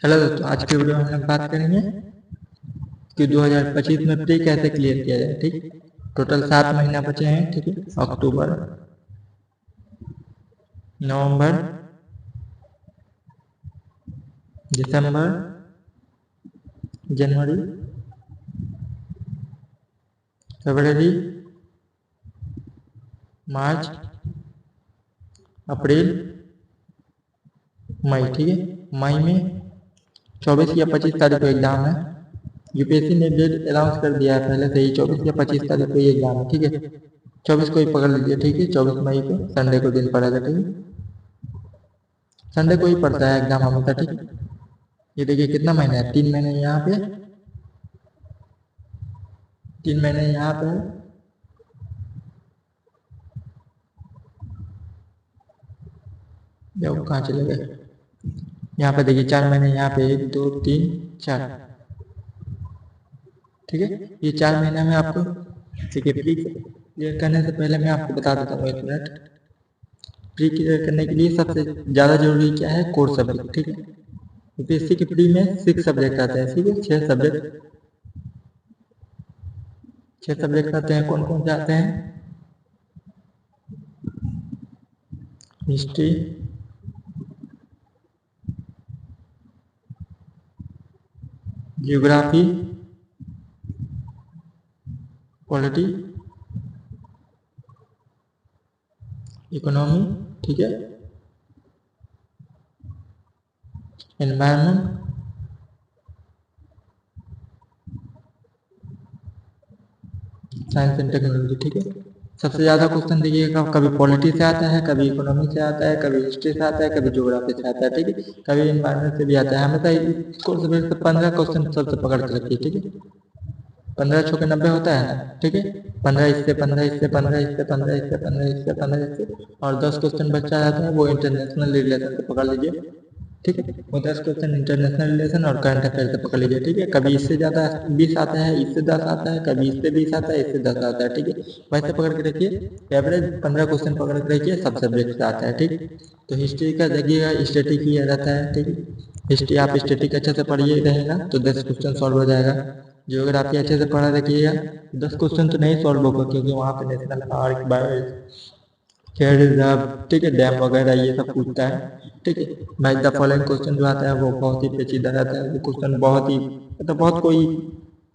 Hello दोस्तों, आज के वीडियो में हम लोग बात करेंगे कि 2025 में प्री कैसे क्लियर किया जाए। ठीक, टोटल 7 महीना बचे हैं। ठीक है, अक्टूबर, नवंबर, दिसंबर, जनवरी, फरवरी, मार्च, अप्रैल, मई। ठीक है, मई में 24 या 25 तारीख को एग्जाम है। यूपीएससी ने डेट अनाउंस कर दिया है पहले से ही, 24 या 25 तारीख को ये एग्जाम है। ठीक है, 24 को ही पकड़ लीजिए। ठीक है, 24 मई को संडे को दिन पड़ेगा। ठीक है, संडे को ही पड़ता है एग्जाम हमेशा। ठीक है, ये देखिए कितना महीना है, 3 महीने यहाँ पे, 3 महीने यहाँ पे, जब कहाँ चले गए, यहाँ पे देखिए 4 महीने यहाँ पे, 1 2 3 4। ठीक है, ये 4 महीने में आपको, देखिए प्री क्लियर करने से पहले मैं आपको बता देता हूँ, 1 मिनट। प्री क्लियर करने के लिए सबसे ज़्यादा जरूरी क्या है, कोर सब्जेक्ट। ठीक है, यूपीएससी की प्री में 6 सब्जेक्ट आते हैं। ठीक है, 6 सब्जेक्ट आते हैं। कौन कौन से आते हैं, हिस्ट्री, जियोग्राफी, पॉलिटी, इकोनॉमी, ठीक है, एनवायरनमेंट, साइंस एंड टेक्नोलॉजी। ठीक है, सबसे ज़्यादा क्वेश्चन देखिएगा, कभी पॉलिटी से आता है, कभी इकोनॉमी से आता है, कभी हिस्ट्री से आता है, कभी ज्योग्राफी से आता है। ठीक है, कभी एनवायरनमेंट से भी आता है। हमेशा इसको 15 क्वेश्चन सबसे पकड़ के रखिए। ठीक है, 15 छः 90 होता है ना। ठीक है, 15 इससे, 15 इससे, 15 इससे, 15 इससे, 15 इससे, 15 इससे, और 10 क्वेश्चन बच्चा जाता है, वो इंटरनेशनल रिलेशन से पकड़ लीजिए। ठीक है, वो 10 क्वेश्चन इंटरनेशनल रिलेशन और करंट अफेयर से पकड़ लीजिए। ठीक है, कभी इससे ज़्यादा 20 आता है, इससे 10 आता है, कभी इससे 20 आता है, इससे 10 आता है। ठीक है, वैसे पकड़ के रखिए, एवरेज 15 क्वेश्चन पकड़ के रखिए, सब सब्जेक्ट से आता है। ठीक, तो हिस्ट्री का देखिएगा, स्टैटिक ही रहता है। ठीक है, हिस्ट्री आप स्टैटिक अच्छे से पढ़िए रहेगा तो 10 क्वेश्चन सॉल्व हो जाएगा। जियोग्राफी अच्छे से पढ़ा रखिएगा, 10 क्वेश्चन तो नहीं सॉल्व होगा, क्योंकि वहाँ पे नेशनल पार्क, बायो, खेल रिजर्व, ठीक है, डैम वगैरह ये सब पूछता है। ठीक है, मैच द फॉलोइंग क्वेश्चन जो आता है वो बहुत ही पेचीदा रहता है। वो क्वेश्चन बहुत ही, मतलब बहुत कोई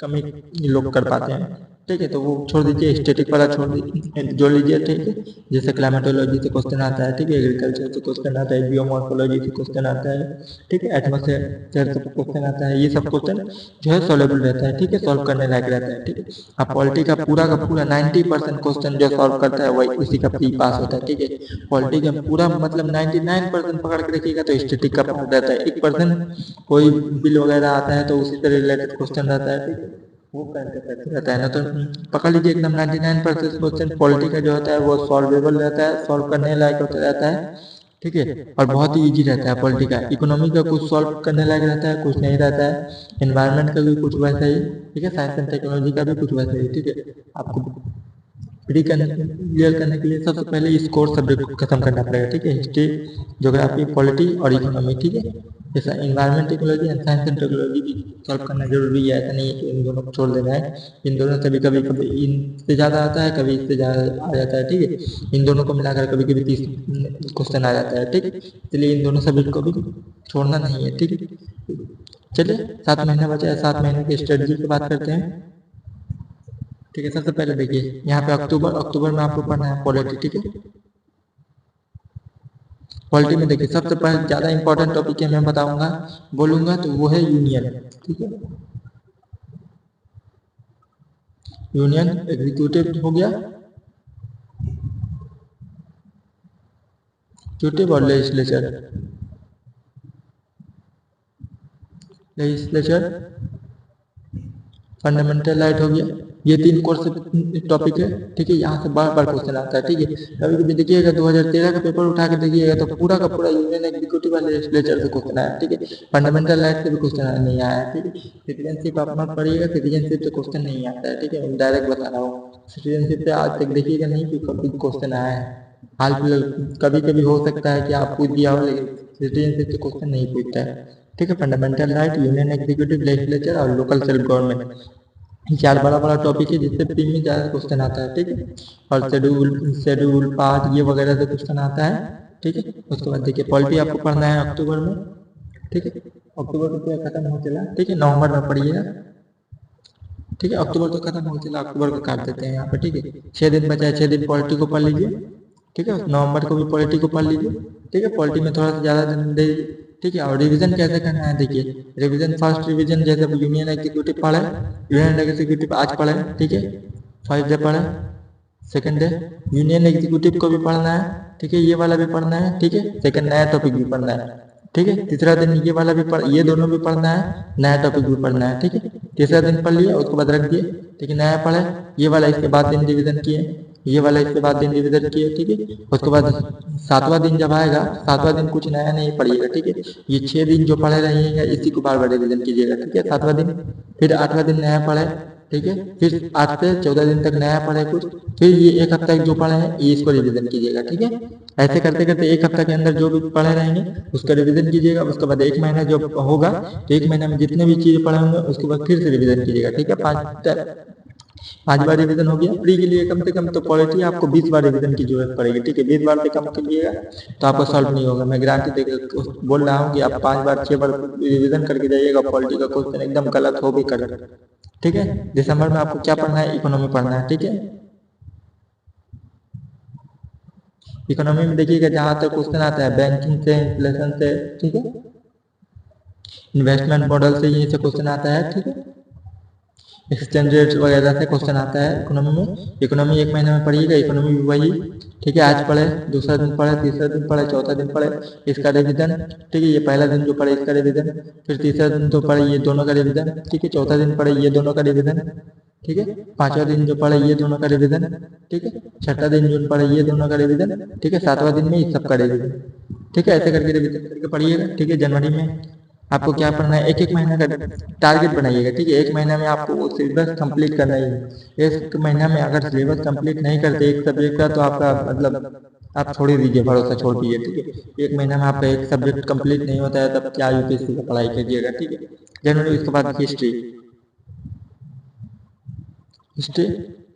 कम ही लोग कर पाते हैं। ठीक है, तो वो छोड़ दीजिए, स्टैटिक वाला छोड़ दीजिए, जोड़ लीजिए। ठीक है, जैसे क्लाइमेटोलॉजी से क्वेश्चन आता है। ठीक है, एग्रीकल्चर से क्वेश्चन आता है, जियोमॉर्फोलॉजी से क्वेश्चन आता है। ठीक है, एटमॉस्फेयर से क्वेश्चन आता है। ये सब क्वेश्चन जो है सॉल्वेबल रहता है। ठीक है, सॉल्व करने लायक रहता है। ठीक है, अब पॉलिटी का पूरा 90% क्वेश्चन जो सॉल्व करता है वही उसी का प्री पास होता है। ठीक है, पॉलिटी का पूरा मतलब 99% पकड़ के रखिएगा तो स्टैटिक का पार्ट रहता है। 1% कोई बिल वगैरह आता है तो उसी से रिलेटेड क्वेश्चन रहता है। ठीक है, वो करते रहता है ना, तो पकड़ लीजिए एकदम 99% क्वेश्चन पॉलिटी का जो होता है वो सॉल्वेबल रहता है, सॉल्व करने लायक होता रहता है। ठीक है, और बहुत ही इजी रहता है पॉलिटी का। इकोनॉमी का कुछ सॉल्व करने लायक रहता है, कुछ नहीं रहता है। एनवायरनमेंट का भी कुछ वैसा ही। ठीक है, साइंस एंड टेक्नोलॉजी का भी कुछ वैसा ही। ठीक है, आपको प्री क्लियर करने के लिए सबसे पहले इस कोर्स सब्जेक्ट को खत्म करना पड़ेगा। ठीक है, हिस्ट्री, ज्योग्राफी, पॉलिटी और इकोनॉमी। ठीक है, जैसा environment technology and science and technology भी सॉल्व करना जरूरी है। ऐसा नहीं है कि इन दोनों को छोड़ देना है। इन दोनों से भी कभी कभी इनसे ज़्यादा आता है, कभी इससे ज़्यादा आ जाता है। ठीक है, इन दोनों को मिलाकर कभी कभी 30 क्वेश्चन आ जाता है। ठीक है, इसलिए इन दोनों सब्जेक्ट को भी छोड़ना नहीं है। ठीक है, चलिए 7 महीने बचे हैं, 7 महीने की स्ट्रेटजी की बात करते हैं। ठीक है, सबसे पहले देखिए यहाँ पे अक्टूबर में आपको पढ़ना है पॉलिटी। ठीक है, पॉलिटी में देखिए सबसे पहले ज़्यादा इंपॉर्टेंट टॉपिक है, मैं बताऊंगा बोलूंगा तो वो है यूनियन। ठीक है, यूनियन, एग्जीक्यूटिव हो गया, एग्जीक्यूटिव और लेजिस्लेचर, लेजिस्लेचर, फंडामेंटल राइट हो गया। ये 3 कोर्स टॉपिक है। ठीक है, यहाँ से बार बार क्वेश्चन आता है। ठीक है, कभी कभी देखिएगा 2013 का पेपर उठा के देखिएगा तो पूरा का पूरा यूनियन, एग्जीक्यूटिव और लेजिस्लेचर से क्वेश्चन आया। ठीक है, फंडामेंटल राइट से भी क्वेश्चन नहीं आया है। ठीक है, सिटीजनशिप आप मत पढ़िएगा, सिटीजनशिप से क्वेश्चन नहीं आता है। ठीक है, मैं डायरेक्ट बता रहा हूँ, सिटीजनशिप से आज तक देखिएगा नहीं कि कभी क्वेश्चन आया है। हाल फिलहाल कभी कभी हो सकता है कि आप पूछ दिया हो, लेकिन सिटीजनशिप से क्वेश्चन नहीं पूछता है। ठीक है, fundamental right, union executive, legislature और लोकल सेल्फ गवर्नमेंट, चार बड़ा बड़ा टॉपिक है जिससे प्री में ज़्यादा क्वेश्चन आता है। ठीक है, और शेड्यूल पार्ट ये वगैरह से क्वेश्चन आता है। ठीक है, उसके बाद देखिए पॉलिटी आपको पढ़ना है अक्टूबर में। ठीक है, अक्टूबर तो पूरा खत्म हो चला। ठीक है, नवंबर में पढ़िएगा। ठीक है, अक्टूबर तो खत्म हो चला, अक्टूबर को काट देते हैं यहाँ पे। ठीक है, 6 दिन बचा है, 6 दिन पॉलिटी को पढ़ लीजिए। ठीक है, नवंबर को भी पॉलिटी को पढ़ लीजिए। ठीक है, पॉलिटी में थोड़ा सा ज़्यादा दिन दे। ठीक है, और रिवीजन कैसे करना है देखिए, रिवीजन फर्स्ट रिवीजन जैसे यूनियन एग्जीक्यूटिव पढ़े, यूनियन एग्जीक्यूटिव आज पढ़े। ठीक है, फर्स्ट डे पढ़े, सेकंड डे यूनियन एग्जीक्यूटिव को भी पढ़ना है। ठीक है, ये वाला भी पढ़ना है। ठीक है, सेकंड नया टॉपिक भी पढ़ना है। ठीक है, तीसरा दिन ये वाला भी ये दोनों भी पढ़ना है, नया टॉपिक भी पढ़ना है। ठीक है, तीसरा दिन पढ़ लिया, उसके बाद रख दिए। ठीक है, नया पढ़े, ये वाला इसके बाद दिन रिवीजन किए, ये वाला इसके बाद दिन रिवीजन किए। ठीक है, उसके बाद 7वां दिन जब आएगा, 7वां दिन कुछ नया नहीं पढ़िएगा। ठीक है, ये 6 दिन जो पढ़े रहेंगे इसी को बार बार रिवीजन कीजिएगा। ठीक है, 7वां दिन, फिर 8वां दिन नया पढ़े। ठीक है, फिर 8 से 14 दिन तक नया पढ़े कुछ, फिर ये एक हफ्ता जो पढ़े हैं ये इसको रिवीजन कीजिएगा। ठीक है, ऐसे करते करते एक हफ्ता के अंदर जो भी पढ़े रहेंगे उसका रिवीजन कीजिएगा। उसके बाद एक महीना जो होगा तो एक महीना में जितने भी चीज़ पढ़े होंगे उसके बाद फिर से रिवीजन कीजिएगा। ठीक है, 5 बार रिवीजन हो गया। प्री के लिए कम से कम तो पॉलिटी आपको 20 बार रिवीजन की जरूरत पड़ेगी। ठीक है, 20 बार से कम कीजिएगा तो आपको सॉल्व नहीं होगा। मैं गारंटी देकर बोल रहा हूँ कि आप 5 बार 6 बार रिवीजन करके जाइएगा, पॉलिटी का क्वेश्चन एकदम गलत हो भी कर। ठीक है, दिसंबर में आपको क्या पढ़ना है, इकोनॉमी पढ़ना है। ठीक है, इकोनॉमी में देखिएगा जहाँ तक क्वेश्चन आता है बैंकिंग से, इन्फ्लेशन से, ठीक है, इन्वेस्टमेंट मॉडल से, यही से क्वेश्चन आता है। ठीक है, एक्सचेंज रेट वगैरह से क्वेश्चन आता है इकोनॉमी में। इकोनॉमी एक महीने में पढ़िएगा, इकोनॉमी भी वही। ठीक है, आज पढ़े, दूसरा दिन पढ़े, तीसरा दिन पढ़े, चौथा दिन पढ़े, इसका रिवीजन। ठीक है, ये पहला दिन जो पढ़े इसका रिवीजन, फिर तीसरा दिन तो पढ़े ये दोनों का रिवीजन। ठीक है, चौथा दिन पढ़े ये दोनों का रिवीजन। ठीक है, 5वां दिन जो पढ़े ये दोनों का रिवीजन। ठीक है, 6ठा दिन जो पढ़े ये दोनों का रिवीजन। ठीक है, 7वां दिन में इस सब का रिवीजन। ठीक है, ऐसे करके रिवीजन करके पढ़िएगा। ठीक है, जनवरी में आपको क्या पढ़ना है, एक एक महीना का टारगेट बनाइएगा। ठीक है, एक महीना में आपको वो सिलेबस कंप्लीट करना ही है। एक महीना में अगर सिलेबस कंप्लीट नहीं करते एक सब्जेक्ट का तो आपका मतलब आप छोड़ ही दीजिए, भरोसा छोड़ दीजिए। ठीक है, एक महीना में आपका एक सब्जेक्ट कंप्लीट नहीं होता है तब क्या यूपीएससी का पढ़ाई कीजिएगा। ठीक है, जनवरी, उसके बाद हिस्ट्री। हिस्ट्री,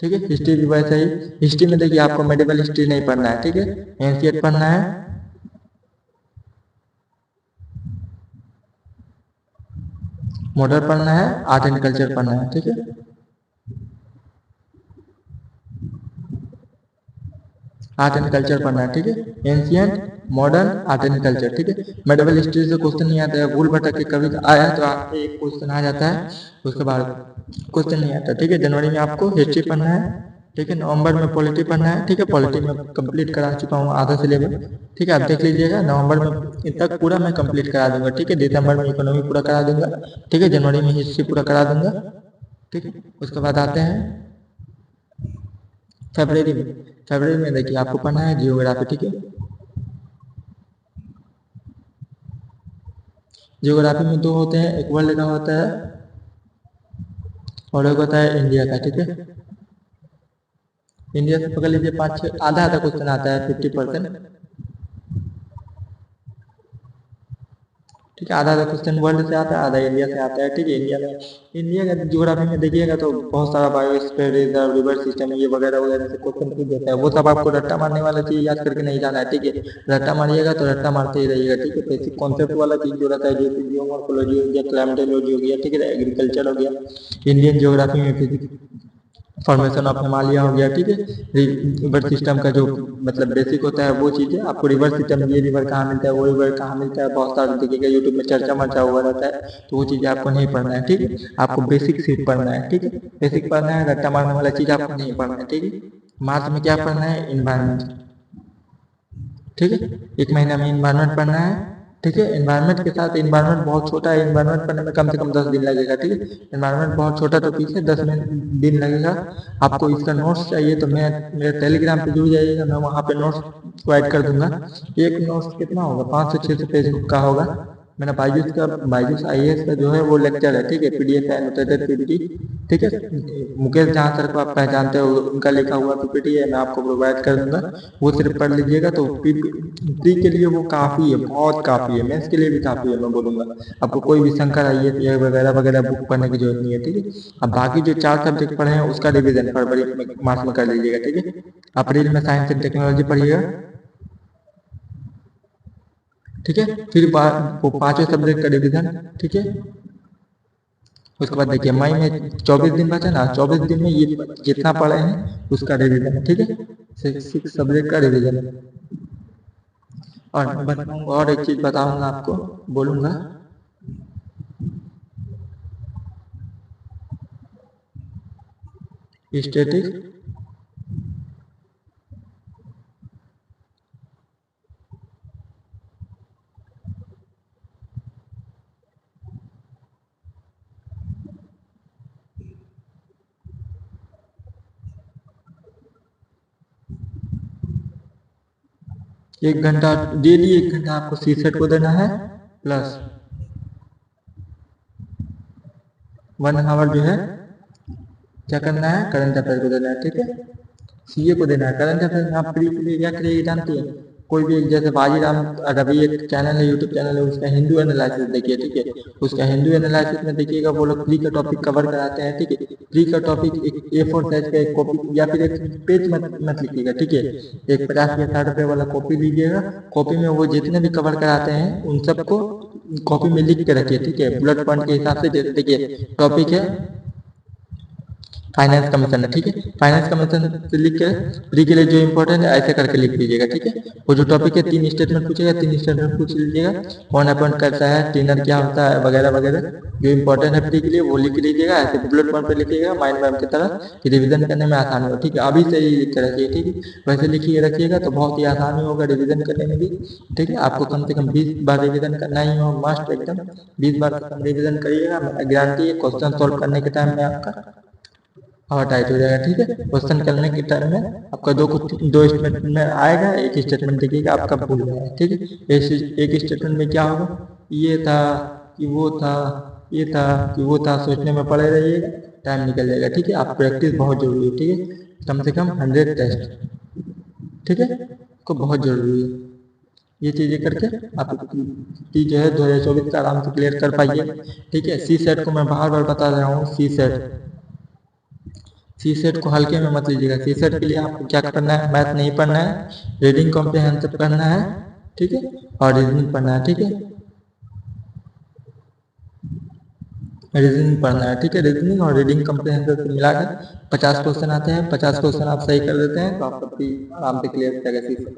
ठीक है, हिस्ट्री भी वैसा ही। हिस्ट्री में देखिए आपको मेडिवल हिस्ट्री नहीं पढ़ना है। ठीक है, एंशिएंट पढ़ना है, मॉडर्न पढ़ना है, आर्ट एंड कल्चर पढ़ना है। ठीक है, आर्ट एंड कल्चर पढ़ना है। ठीक है, ancient, modern, art and culture. ठीक है, मेडिवल हिस्ट्री से क्वेश्चन नहीं आता है, भूल भटक के कभी आया तो आपके एक क्वेश्चन आ जाता है, उसके बाद क्वेश्चन नहीं आता। ठीक है, जनवरी में आपको हिस्ट्री पढ़ना है। ठीक है, नवंबर में पॉलिटी पढ़ना है। ठीक है, पॉलिटी में कंप्लीट करा चुका हूँ आधा सिलेबस। ठीक है, आप देख लीजिएगा, नवंबर में तक पूरा मैं कंप्लीट करा दूंगा। ठीक है, दिसंबर में इकोनॉमी पूरा करा दूंगा। ठीक है, जनवरी में हिस्ट्री पूरा करा दूंगा। ठीक है, उसके बाद आते हैं फरवरी में। फरवरी में देखिए आपको पढ़ना है जियोग्राफी। ठीक है, जियोग्राफी में 2 होते हैं, एक वर्ल्ड का होता है और एक होता है इंडिया का। ठीक है, इंडिया से पकड़ लीजिए 5-6, आधा आधा क्वेश्चन आता है, 50%। ठीक है, आधा आधा क्वेश्चन वर्ल्ड से आता है, आधा इंडिया से आता है। ठीक है, इंडिया का ज्योग्राफी में देखिएगा तो बहुत सारा बायोस्फीयर रिजर्व, रिवर सिस्टम, ये वगैरह वगैरह से क्वेश्चन पूछ देता है। वो सब आपको रट्टा मारने वाला चीज याद करके नहीं जाना है। ठीक है, रट्टा मारिएगा तो रट्टा मारते ही रहिएगा। ठीक है, बेसिक कॉन्सेप्ट वाला चीज जो रहता है, जैसे जियोमॉर्फोलॉजी हो गया, क्लाइमेटोलॉजी हो गया, ठीक है, एग्रीकल्चर हो गया, इंडियन ज्योग्राफी में फिजिक्स, फॉर्मेशन ऑफ हिमालय हो गया। ठीक है, रिवर सिस्टम का जो मतलब बेसिक होता है वो चीज़ें आपको, रिवर सिस्टम, ये रिवर कहाँ मिलता है, वो रिवर कहाँ मिलता है, बहुत सारे देखिएगा यूट्यूब में चर्चा मचा हुआ रहता है, तो वो चीज़ें आपको नहीं पढ़ना है। ठीक है, आपको बेसिक सिर्फ पढ़ना है। ठीक है, बेसिक पढ़ना है, रट्टा मारने वाला चीज़ आपको नहीं पढ़ना है। ठीक है, मार्च में क्या पढ़ना है, इन्वायरमेंट। ठीक है, एक महीना में इन्वायरमेंट पढ़ना है। ठीक है, इन्वायरमेंट के साथ, इन्वायरमेंट बहुत छोटा है, इन्वायरमेंट पढ़ने में कम से कम 10 दिन लगेगा। ठीक है, इन्वायरमेंट बहुत छोटा तो पीछे 10 दिन लगेगा। आपको इसका नोट्स चाहिए तो मैं मेरे टेलीग्राम पे जुड़ जाइएगा, मैं वहाँ पे नोट्स प्रोवाइड कर दूंगा। एक नोट्स कितना होगा, 500 से 600 पेज का होगा। मेरा बाईजूस आईएएस का जो है वो लेक्चर है, ठीक है, पीडीएफ है, एनोटेटेड पीपीटी, ठीक है। मुकेश जहाँ सर को आप पहचानते हो, उनका लिखा हुआ पीपीटी है, मैं आपको प्रोवाइड कर दूंगा, वो सिर्फ पढ़ लीजिएगा। तो प्री के लिए वो काफ़ी है, बहुत काफ़ी है, मेंस के लिए भी काफ़ी है, मैं बोलूँगा। आपको कोई भी शंकर आईएएस या वगैरह वगैरह बुक पढ़ने की जरूरत नहीं है, ठीक है। अब बाकी जो 4 सब्जेक्ट पढ़े हैं उसका रिविजन फरवरी मार्च में कर लीजिएगा, ठीक है। अप्रैल में साइंस एंड टेक्नोलॉजी पढ़िएगा, ठीक है। फिर वो 5 सब्जेक्ट का रिविजन, ठीक है। उसके बाद देखिए मई में 24 दिन बचा ना, 24 दिन में ये जितना पढ़े हैं उसका रिविजन है, ठीक है। 6 सब्जेक्ट का रिविजन है। और मैं बताऊंगा, और एक चीज बताऊंगा आपको, बोलूंगा, स्टैटिक्स, 1 घंटा डेली, 1 घंटा आपको सी सेट को देना है, प्लस 1 आवर जो है क्या करना है, करंट अफेयर को देना है, ठीक है। सीए को देना है। करंट अफेयर में आप प्री के लिए क्या करिएगा जानती है, कोई भी जैसे बाजीराम रवि एक चैनल है, यूट्यूब चैनल है, उसका हिंदू एनालिसिस देखिए, ठीक है। उसका हिंदू एनालिसिस में देखिएगा, वो लोग प्री का टॉपिक कवर कराते हैं, ठीक है। प्री का टॉपिक एक A4 साइज का एक कॉपी या फिर एक पेज मत लिखिएगा, ठीक है। एक 50 या 60 रुपए वाला कॉपी लीजिएगा, कॉपी में वो जितने भी कवर कराते हैं उन सबको कॉपी में लिख के रखिए, ठीक है। बुलेट पॉइंट के हिसाब से, जैसे देखिए टॉपिक है फाइनेंस कमीशन है, ठीक है। फाइनेंस कमीशन से लिख के प्री के लिए जो इंपॉर्टेंट है ऐसे करके लिख लीजिएगा, ठीक है। वो जो टॉपिक है 3 स्टेटमेंट पूछेगा, 3 स्टेटमेंट पूछ लीजिएगा, कौन अपॉइंट करता है, ट्रेनर क्या होता है, वगैरह वगैरह जो इंपॉर्टेंट है प्री के लिए वो लिख लीजिएगा। ऐसे बुलेट पॉइंट पे लिखिएगा माइंड मैप की तरह, कि रिविजन करने में आसानी हो, ठीक है। अभी से ही लिख के रखिए, ठीक है। वैसे लिखिए रखिएगा तो बहुत ही आसानी होगा रिविजन करने में भी, ठीक है। आपको कम से कम 20 बार रिविजन करना ही हो, मस्ट एकदम 20 बार रिविजन करिएगा, गारंटी है क्वेश्चन सॉल्व करने के टाइम में आपका हवा टाइट हो जाएगा, ठीक है। क्वेश्चन करने के टाइम में आपका दो स्टेटमेंट में आएगा, एक स्टेटमेंट देखिएगा आपका भूल जाएगा, ठीक है। एक स्टेटमेंट में क्या होगा, ये था कि वो था, ये था कि वो था, सोचने में पड़े रहिएगा, टाइम निकल जाएगा, ठीक है। आप प्रैक्टिस बहुत जरूरी है, ठीक है। कम से कम 100 टेस्ट, ठीक है, को बहुत जरूरी है। ये चीजें करके आप जो है 2024 का आराम से क्लियर कर पाइए, ठीक है। सी सेट को मैं बार बार बता रहा हूँ, सी सेट को हल्के में मत लीजिएगा। सी सेट के लिए आपको क्या करना है, मैथ नहीं पढ़ना है, रीडिंग कॉम्प्रिहेंसिव करना है, ठीक है, और रीजनिंग पढ़ना है, ठीक है। रीजनिंग पढ़ना है, ठीक है। रीजनिंग और रीडिंग कॉम्प्रिहेंसिव से मिलाकर 50 क्वेश्चन आते हैं, 50 क्वेश्चन आप सही कर देते हैं तो आपका प्री आराम से क्लियर हो जाएगा सी सेट,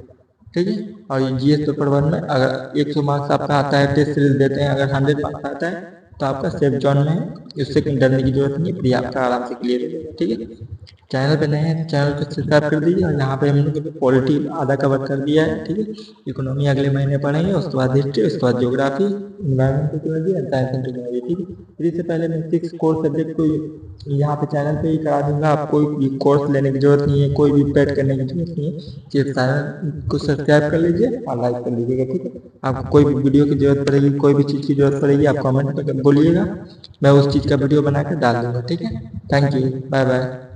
ठीक है। और ये जीएस पेपर 1 में अगर 100 मार्क्स आपका आता है, टेस्ट सीरीज देते हैं, अगर 100 मार्क्स आता है तो आपका सेफ जोन में है, उससे कहीं डरने की जरूरत नहीं है, प्री आपका आराम से क्लियर हो जाएगा, ठीक है। चैनल पे नए हैं तो चैनल को सब्सक्राइब कर दीजिए, और यहाँ पे हम लोग पॉलिटी आधा कवर कर दिया है, ठीक है। इकोनॉमी अगले महीने पढ़ेंगे, उसके बाद हिस्ट्री, उसके बाद geography, environment technology and science and technology, ठीक है। फिर इससे पहले मैं 6 कोर्स सब्जेक्ट को यहाँ पे चैनल पे ही करा दूंगा, आप कोई भी कोर्स लेने की जरूरत नहीं है, कोई भी पेड करने की जरूरत नहीं है, सिर्फ चैनल को सब्सक्राइब कर लीजिए और लाइक कर लीजिएगा, ठीक है। आपको कोई भी वीडियो की जरूरत पड़ेगी, कोई भी चीज़ की जरूरत पड़ेगी, आप कमेंट में बोलिएगा, मैं उस चीज़ का वीडियो बना कर डाल दूंगा, ठीक है। Thank you, bye bye.